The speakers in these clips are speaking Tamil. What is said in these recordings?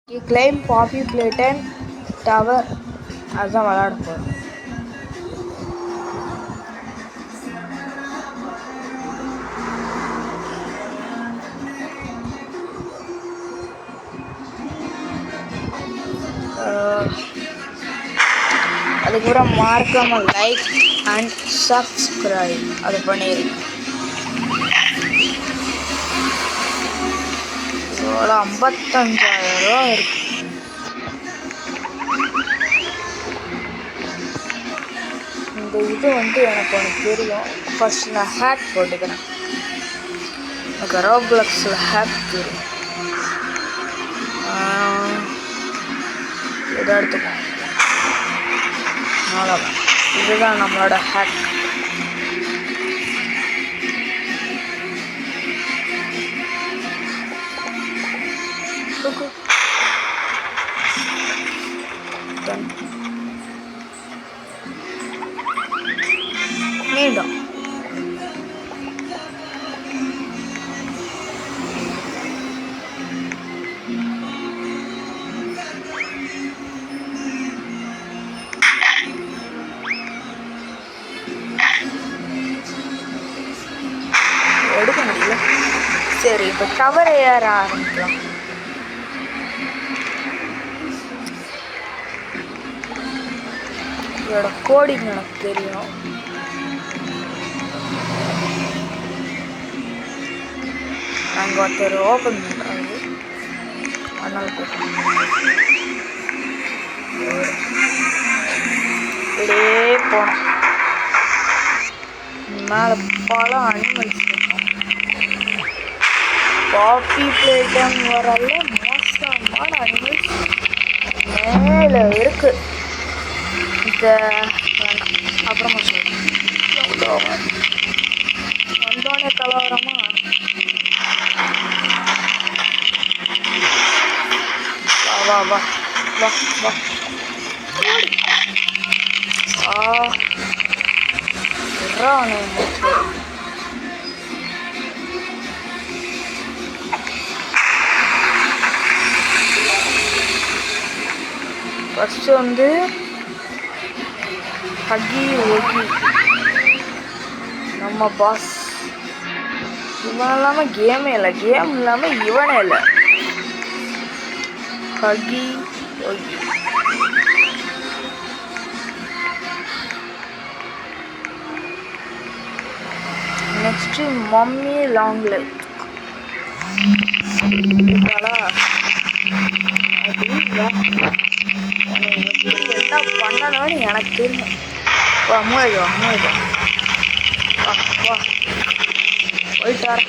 கிளைம் பாப்பி பிளேட்டன் டவர் அதுதான் விளையாட போகிறோம். அதுக்கப்புறம் மறக்காம லைக் அண்ட் சப்ஸ்கிரைப் அது பண்ணிடுங்க. இதோட 55,000 ரூபா இருக்கு. இந்த இது எனக்கு ஒன்று தெரியும். ஃபர்ஸ்ட் நான் ஹேக் போட்டுக்கிறேன். எனக்கு ரோப்ளக்ஸில் ஹேக் தெரியும். இதை எடுத்துக்கோம். அவ்வளோதான். இதுதான் நம்மளோட ஹேக். மீண்டும் எடுக்க முடியல. சரி, இப்போ டவர் ஏற ஆரம்பிக்கலாம். இதோட கோடிங் எனக்கு தெரியும். நாங்கள் ஒருத்தர் ஓப்பன் பண்ணுறாங்க. அதனால இப்படியே போனோம். மேலே பல அனிமல்ஸ் இருக்கும். பாப்பி பிளேட்டன் வரல மோசமான அனிமல்ஸ் மேலே இருக்கு. இதை அப்புறமா சொல்லுவோம். வந்தோடனே கலவரமா வா வா வா வா. ஃபர்ஸ்ட் ஹக்கி ஒகி நம்ம பாஸ். இவன் இல்லாமல் கேமே இல்லை, கேம் இல்லாமல் இவனே இல்லை. Huggy Wuggy. Next mommy long life. என்ன பண்ணணும்னு எனக்கு தெரியும். வா மூளைக்கு வா, மூளைக்கு வா வா. போயிட்டு வர.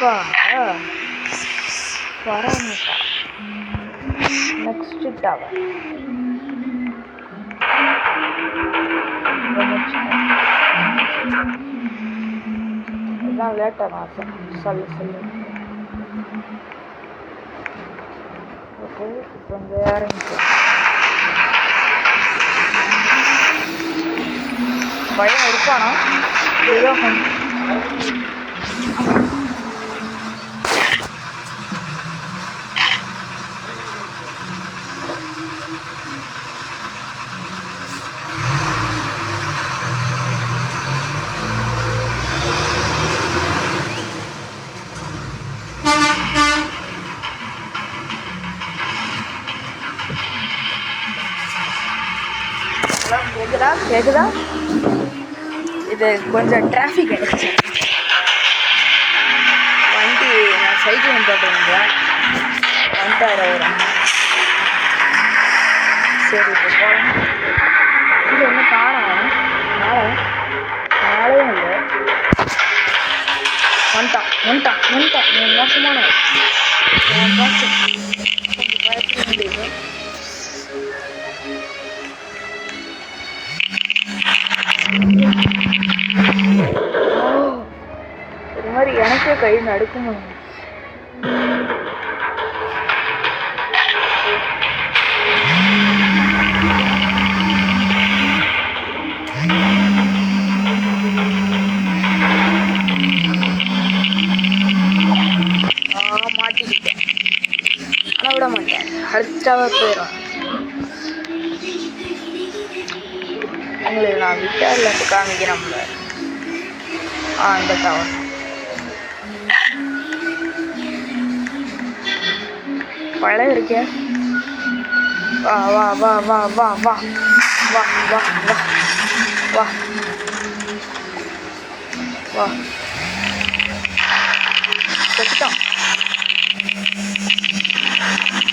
வா வரமாட்டா. Next tower. இதுதான் லேட்டாக நான் சொல்லு. ஓகே, இப்போ இந்த இறங்கிக்கலாம். பயம் இருக்கானா? ஏதோ கேக்குதா? இது கொஞ்சம் டிராஃபிக் ஆயிடுச்சு. வண்டி நான் சைக்கிள் வந்துட்டேன். வந்துட்டார். சரி, இப்போ போகலாம். இது ஒன்றும் காணும். நாளையும் இல்லை. வந்துட்டான். மோசமான கொஞ்சம் பயப்பட முடியுது. இது மாதிரி எனக்கே கை நடுக்கும். ஃபாஸ்ட்டாகவே போயிடும். உங்களுக்கு நான் விட்டார்லேருந்து காமிக்கிறேன்ல. அந்த டவர் பழம் இருக்கேன். வா வா வா வா வா வா வா வா வா வா வா. செத்துட்டான்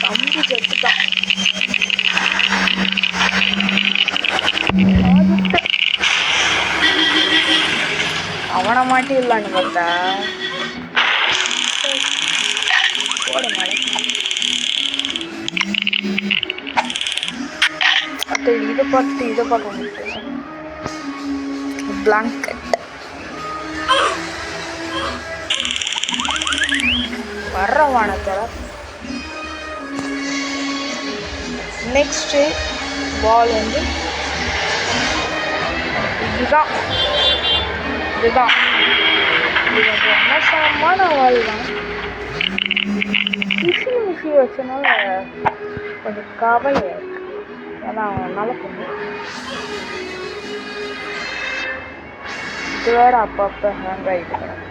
தம்பி, செத்துட்டான். அவனை மாட்டிடலான்னு பார்த்தா போட மாட்டேன். இதை பார்த்துட்டு இதை பார்க்க முடியும். பிளாங்கெட் வர்ற வானத்தில். நெக்ஸ்ட்டு பால் வந்து இதுதான் இதுதான் இது மோசமான வால் தான். மிஷி வச்சனால கொஞ்சம் கவலையாக இருக்கு. ஏன்னா நல்ல பொண்ணு இது வேறு அப்பப்போ ஹேங் ஆகிட்டு கிடக்கு.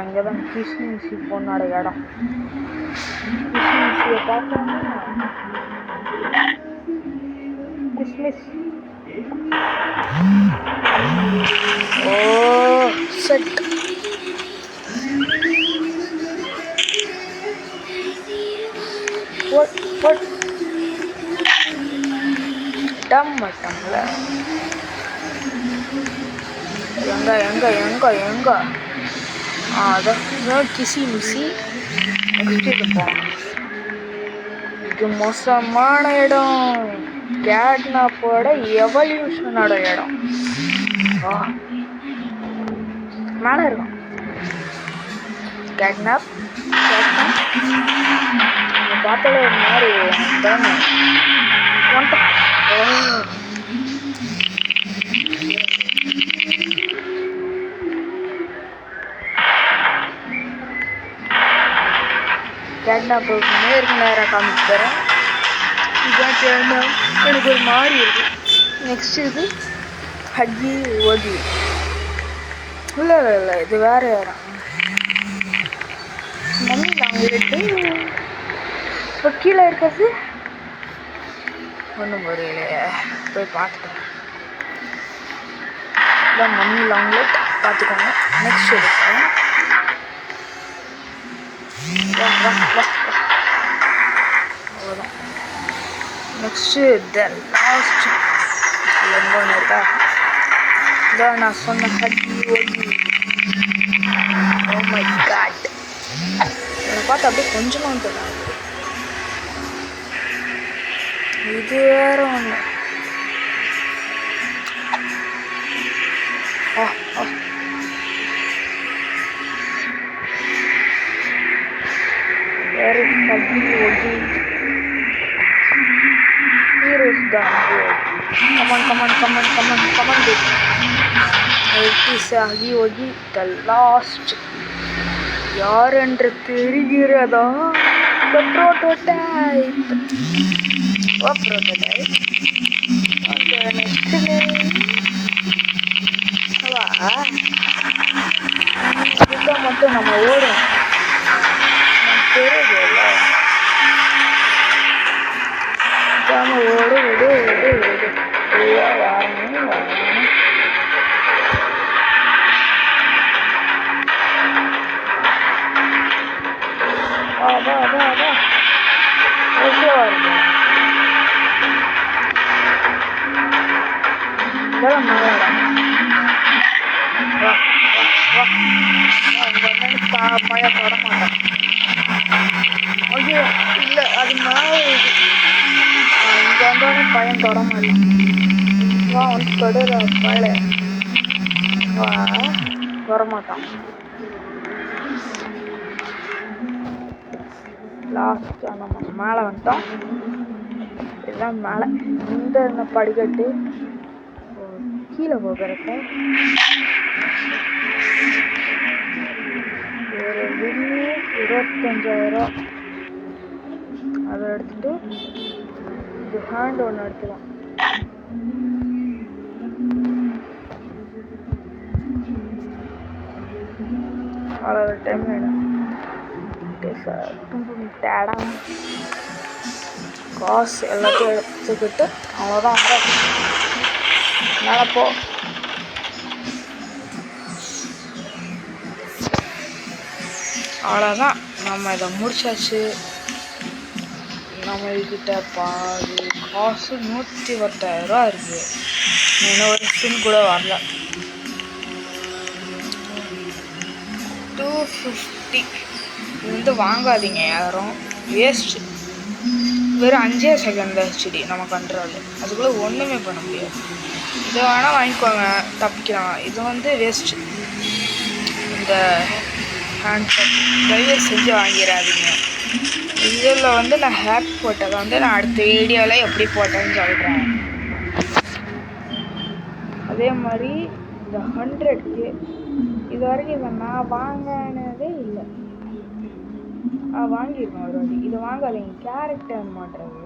இங்கே தான் கிஸ்மிசி பொண்ணோட இடம். கிஸ்மிசியை பார்த்தோன்னா கிஸ்மிஸ். ஓ செட். டம்ல எங்க எங்க எங்க எங்க அதான் கிசி மிசி. நெக்ஸ்ட் இது போகணும். இது மோசமான இடம். கேட்னாப்போட எவல்யூஷனோட இடம். மேலே இருக்கும் கேட்னாப். பார்த்தாலே ஒரு மாதிரி தானே கேட்னாப் நேராக காமிச்சு தரேன். இதுதான் கேட்னாப். எனக்கு ஒரு மாதிரி இருக்கு. நெக்ஸ்ட் இது ஹக்கி ஓகி. இல்லை இல்லை இல்லை, இது வேறு யாரும் மம்மி லாங்லெட்டு. இப்போ கீழே இருக்கிறது ஒன்றும் புரியலையே, போய் பார்த்துட்டேன். இதான் மம்மி லாங்லெட், பார்த்துக்கோங்க. நெக்ஸ்ட் எடுப்பேன். அவ்வளோதான். நெக்ஸ்ட்டு த லாஸ்ட் எங்கே ஒன்று இருக்கா? இதான் நான் சொன்ன Huggy Wuggy. Oh my God, என்னை பார்த்து அப்படியே கொஞ்சமாக தெரியும். இது வேற ஒன்று. வேறு ஹக்கி ஓகி ஹீரோஸ் தான். Come on come on come on come on come on baby. It is Huggy Wuggy the last. யார் என்று தெரிகிறதா? The prototype. What prototype? Okay, next இதுதான் மட்டும் நம்ம ஓடும். தெரியுதுல்ல, ஓடு விடு விடு விடு. வாங்கணும் வாங்கணும். வா வா வா வா. ஓகேவா இருக்கு. இதெல்லாம் மழைடா. வா வா வா. அங்கே வந்து மழை தொட மாட்டேன். ஓகே இல்லை, அது மேலே இங்கே வந்தோடனே பையன் தொட மாதிரி. வா வந்து தொடுற பழைய வா வரமாட்டான். லாஸ்ட்டாக நம்ம மேலே வந்துட்டோம். இதுதான் மேலே. இந்த படிக்கட்டு கீழே போகிறப்ப ஒரு 25,000 அதை எடுத்துட்டு இது ஹேண்ட் ஒன்று எடுத்துக்கலாம். அவ்வளோ டைம் வேணும். காசு எல்லாத்தையும் எடுத்துக்கிட்டு அவ்வளோதான். நடப்போ அவ்வளோதான். நம்ம இதை முடிச்சாச்சு. நம்மக்கிட்ட பாதி காசு 110,000 இருக்குது. இன்னும் ஒரு ஸ்பின் கூட வரல. 250 இது வந்து வாங்காதீங்க யாரும், வேஸ்ட்டு. வெறும் 5 செகண்ட் ஹெச்டி நம்ம கண்ட்ரோல், அதுக்குள்ளே ஒன்றுமே பண்ண முடியாது. இதை வேணால் வாங்கிக்கோங்க, தப்பிக்கலாம். இது வந்து வேஸ்ட்டு. இந்த ஹேண்ட் தயவு செஞ்சு வாங்கிடாதீங்க. இதில் வந்து நான் ஹேக் போட்டதை வந்து நான் அடுத்த வீடியோவில் எப்படி போட்டேன்னு சொல்கிறேன். அதே மாதிரி இந்த 100K இது வரைக்கும் இதை நான் வாங்கினதே இல்லை. வாங்கியிருக்கேன் ஒரு வாட்டி. இதை வாங்காதீங்க, கேரக்டர் மாட்டுறது.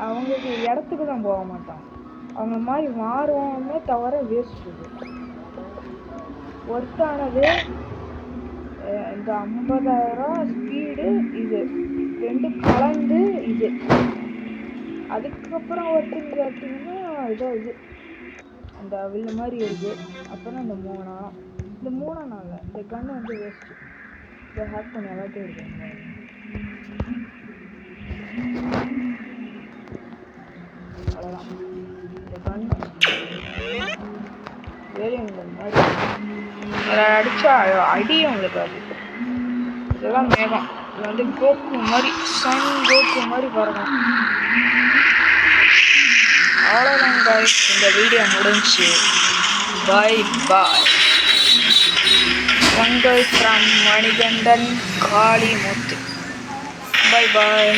அவங்களுக்கு இடத்துக்கு தான் போக மாட்டான், அவங்க மாதிரி மாறுவாமே தவிர வேஸ்ட். இது ஒர்த்தானது இந்த 50,000 ஸ்பீடு, இது 2 கலந்து இது. அதுக்கப்புறம் ஒருத்தர் பார்த்தீங்கன்னா இதோ இது அந்த வில்ல மாதிரி இருக்குது. அப்புறம் இந்த 3 நாள் இந்த கண்ணு வந்து வேஸ்ட்டு. இதை ஹேக் பண்ணி எல்லாத்தையும் இருக்குங்க. அவ்வளோதான். இந்த கண்ணு வேலைங்க மாதிரி அதை அடித்தா அடியும் உங்களுக்கு. அது இதெல்லாம் மேகம். இது வந்து கோக்கு மாதிரி, சன் கோக்கு மாதிரி பறக்கும். அவ்வளோதான் guys, இந்த வீடியோ முடிஞ்சு. பாய் பாய். உங்கள் ஃப்ரம் மணிகண்டன் காளிமுத்து. பாய் பாய்.